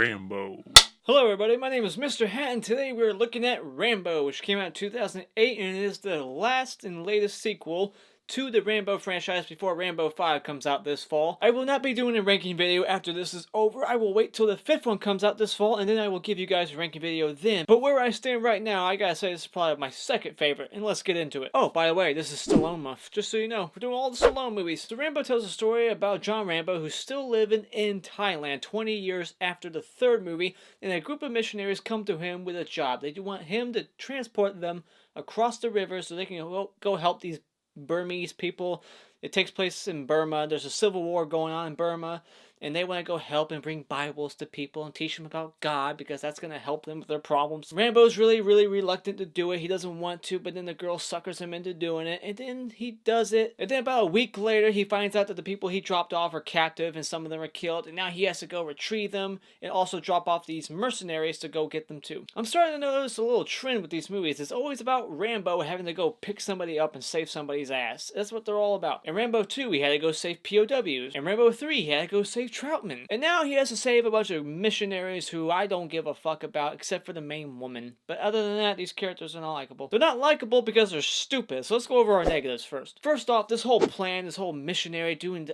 Rambo. Hello everybody, my name is Mr. Hat, and today we're looking at Rambo, which came out in 2008, and it is the last and latest sequel to the Rambo franchise before Rambo 5 comes out this fall. I will not be doing a ranking video after this is over. I will wait till the 5th one comes out this fall, and then I will give you guys a ranking video then. But where I stand right now, I gotta say this is probably my second favorite, and let's get into it. Oh, by the way, this is Stallone month, just so you know. We're doing all the Stallone movies. So Rambo tells a story about John Rambo, who's still living in Thailand 20 years after the third movie, and a group of missionaries come to him with a job. They want him to transport them across the river so they can go help these Burmese people. It takes place in Burma. There's a civil war going on in Burma, and they want to go help and bring Bibles to people and teach them about God because that's going to help them with their problems. Rambo's really reluctant to do it. He doesn't want to, but then the girl suckers him into doing it, and then he does it. And then about a week later, he finds out that the people he dropped off are captive, and some of them are killed, and now he has to go retrieve them and also drop off these mercenaries to go get them too. I'm starting to notice a little trend with these movies. It's always about Rambo having to go pick somebody up and save somebody's ass. That's what they're all about. In Rambo 2, he had to go save POWs. In Rambo 3, he had to go save Troutman. And now he has to save a bunch of missionaries who I don't give a fuck about except for the main woman. But other than that, these characters are not likable. They're not likable because they're stupid. So let's go over our negatives first. First off, this whole plan, this whole missionary doing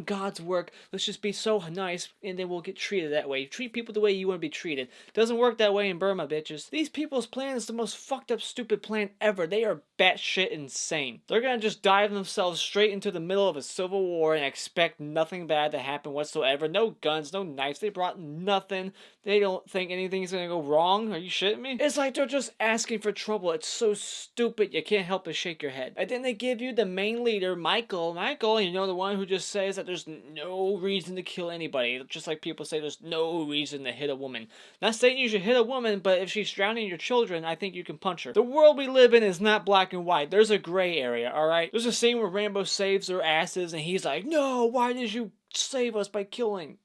God's work, let's just be so nice and then we'll get treated that way. Treat people the way you want to be treated. Doesn't work that way in Burma, bitches. These people's plan is the most fucked up stupid plan ever. They are batshit insane. They're gonna just dive themselves straight into the middle of a civil war and expect nothing bad to happen whatsoever. No guns, no knives. They brought nothing. They don't think anything's gonna go wrong. Are you shitting me? It's like they're just asking for trouble. It's so stupid you can't help but shake your head. And then they give you the main leader, Michael, you know, the one who just says that there's no reason to kill anybody. Just like people say there's no reason to hit a woman. Not saying you should hit a woman, but if she's drowning your children, I think you can punch her. The world we live in is not black and white. There's a gray area, alright? There's a scene where Rambo saves their asses and he's like, no, why did you save us by killing?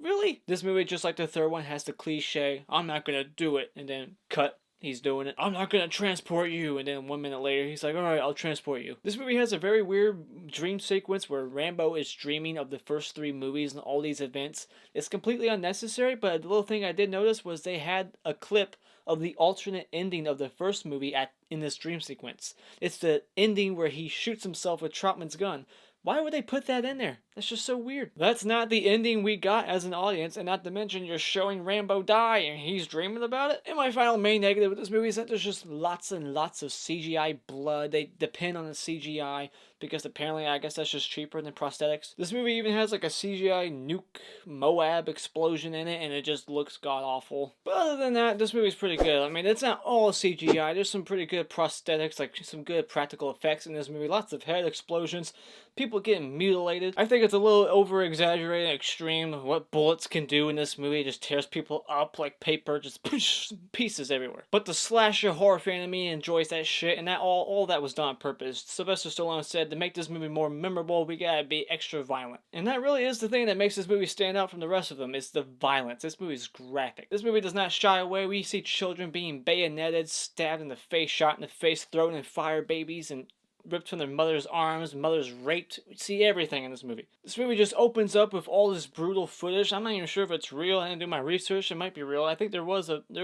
Really? This movie, just like the third one, has the cliche, I'm not gonna do it, and then cut. He's doing it. I'm not gonna transport you. And then 1 minute later, he's like, alright, I'll transport you. This movie has a very weird dream sequence where Rambo is dreaming of the first 3 movies and all these events. It's completely unnecessary, but a little thing I did notice was they had a clip of the alternate ending of the first movie in this dream sequence. It's the ending where he shoots himself with Troutman's gun. Why would they put that in there? That's just so weird. That's not the ending we got as an audience, and not to mention you're showing Rambo die and he's dreaming about it. And my final main negative with this movie is that there's just lots and lots of CGI blood. They depend on the CGI because apparently I guess that's just cheaper than prosthetics. This movie even has like a CGI nuke Moab explosion in it, and it just looks god-awful. But other than that, this movie's pretty good. I mean, it's not all CGI. There's some pretty good prosthetics, like some good practical effects in this movie. Lots of head explosions, people getting mutilated. I think it's a little over-exaggerated, extreme what bullets can do in this movie. It just tears people up like paper, just pieces everywhere. But the slasher horror fan in me enjoys that shit, and that all that was done on purpose. Sylvester Stallone said, to make this movie more memorable, we gotta be extra violent. And that really is the thing that makes this movie stand out from the rest of them, is the violence. This movie is graphic. This movie does not shy away. We see children being bayoneted, stabbed in the face, shot in the face, thrown in fire, babies, and ripped from their mother's arms, mothers raped. We see everything in this movie. This movie just opens up with all this brutal footage. I'm not even sure if it's real. I didn't do my research. It might be real. I think there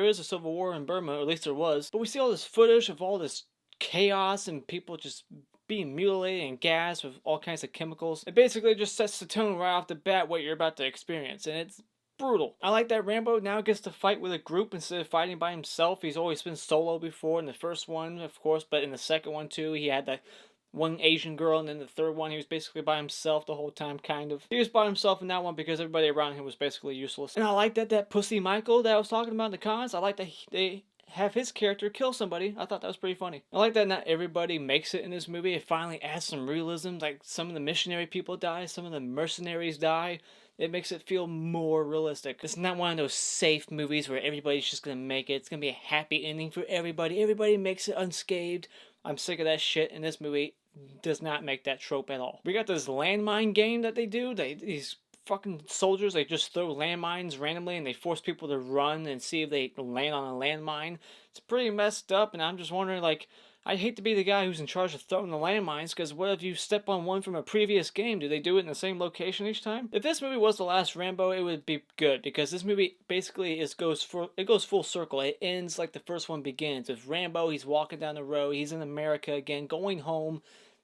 is a civil war in Burma, or at least there was. But we see all this footage of all this chaos and people just being mutilated and gassed with all kinds of chemicals. It basically just sets the tone right off the bat what you're about to experience, and it's brutal. I like that Rambo now gets to fight with a group instead of fighting by himself. He's always been solo before in the first one, of course, but in the second one too, he had that one Asian girl, and then the third one, he was basically by himself the whole time, kind of. He was by himself in that one because everybody around him was basically useless. And I like that Pussy Michael that I was talking about in the cons, I like that they have his character kill somebody. I thought that was pretty funny. I like that not everybody makes it in this movie. It finally adds some realism, like some of the missionary people die, some of the mercenaries die. It makes it feel more realistic. It's not one of those safe movies where everybody's just gonna make it. It's gonna be a happy ending for everybody. Everybody makes it unscathed. I'm sick of that shit, and this movie does not make that trope at all. We got this landmine game that they do. These fucking soldiers. They just throw landmines randomly and they force people to run and see if they land on a landmine. It's pretty messed up, and I'm just wondering, like, I'd hate to be the guy who's in charge of throwing the landmines, because what if you step on one from a previous game? Do they do it in the same location each time? If this movie was the last Rambo, it would be good, because this movie basically goes full circle. It ends like the first one begins. With Rambo, he's walking down the road, he's in America again, going home,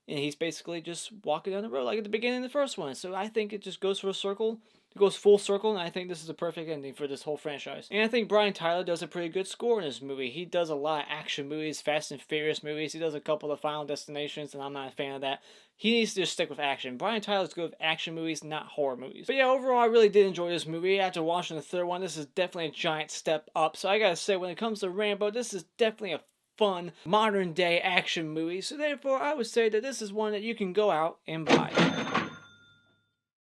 and he's basically just walking down the road like at the beginning of the first one. So I think it just goes for a circle. It goes full circle, and I think this is a perfect ending for this whole franchise. And I think Brian Tyler does a pretty good score in this movie. He does a lot of action movies, Fast and Furious movies. He does a couple of Final Destinations, and I'm not a fan of that. He needs to just stick with action. Brian Tyler's good with action movies, not horror movies. But yeah, overall, I really did enjoy this movie. After watching the third one, this is definitely a giant step up. So I gotta say, when it comes to Rambo, this is definitely a fun, modern-day action movie. So therefore, I would say that this is one that you can go out and buy.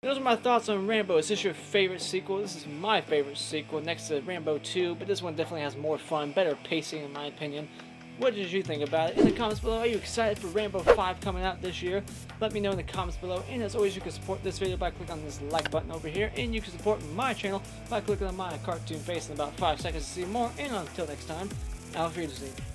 Those are my thoughts on Rambo. Is this your favorite sequel? This is my favorite sequel next to Rambo 2, but this one definitely has more fun, better pacing in my opinion. What did you think about it? In the comments below, are you excited for Rambo 5 coming out this year? Let me know in the comments below, and as always, you can support this video by clicking on this like button over here, and you can support my channel by clicking on my cartoon face in about 5 seconds to see more, and until next time, auf Wiedersehen.